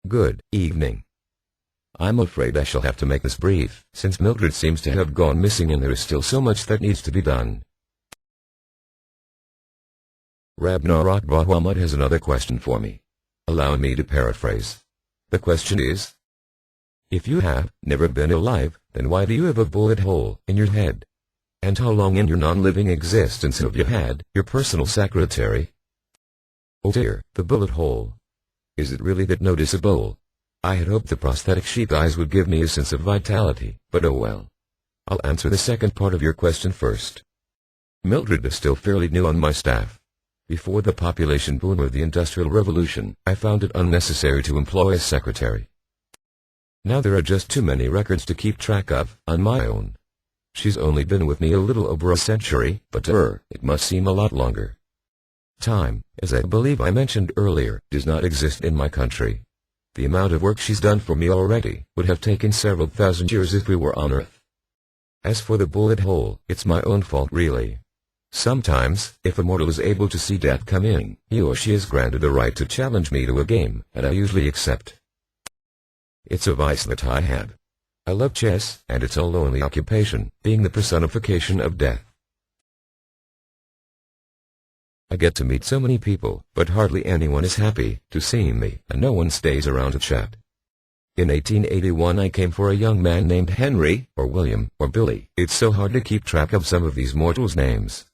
Good evening. I'm afraid I shall have to make this brief, since Mildred seems to have gone missing and there is still so much that needs to be done. Ragnarokbahamut has another question for me. Allow me to paraphrase. The question is, if you have never been alive, then why do you have a bullet hole in your head? And how long in your non-living existence have you had your personal secretary? Oh dear, the bullet hole. Is it really that noticeable? I had hoped the prosthetic sheep eyes would give me a sense of vitality, but oh well. I'll answer the second part of your question first. Mildred is still fairly new on my staff. Before the population boom or the Industrial Revolution, I found it unnecessary to employ a secretary. Now there are just too many records to keep track of, on my own. She's only been with me a little over a century, but to her, it must seem a lot longer. Time, as I believe I mentioned earlier, does not exist in my country. The amount of work she's done for me already would have taken several thousand years if we were on Earth. As for the bullet hole, it's my own fault really. Sometimes, if a mortal is able to see death coming, he or she is granted the right to challenge me to a game, and I usually accept. It's a vice that I have. I love chess, and it's a lonely occupation, being the personification of death. I get to meet so many people, but hardly anyone is happy to see me, and no one stays around to chat. In 1881 I came for a young man named Henry, or William, or Billy. It's so hard to keep track of some of these mortals' names.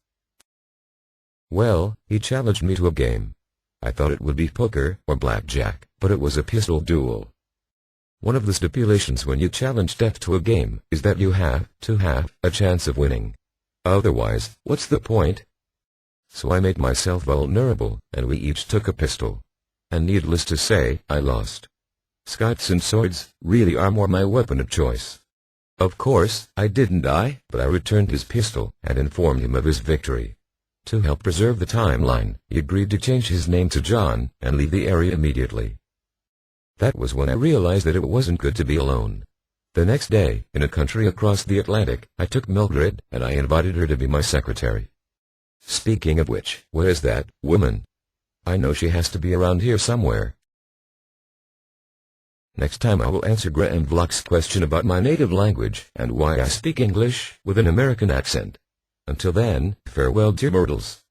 Well, he challenged me to a game. I thought it would be poker or blackjack, but it was a pistol duel. One of the stipulations when you challenge death to a game is that you have to have a chance of winning. Otherwise, what's the point? So I made myself vulnerable, and we each took a pistol. And needless to say, I lost. Scythes and swords really are more my weapon of choice. Of course, I didn't die, but I returned his pistol and informed him of his victory. To help preserve the timeline, he agreed to change his name to John and leave the area immediately. That was when I realized that it wasn't good to be alone. The next day, in a country across the Atlantic, I took Mildred, and I invited her to be my secretary. Speaking of which, where is that woman? I know she has to be around here somewhere. Next time I will answer Graham Vlock's question about my native language and why I speak English with an American accent. Until then, farewell dear mortals.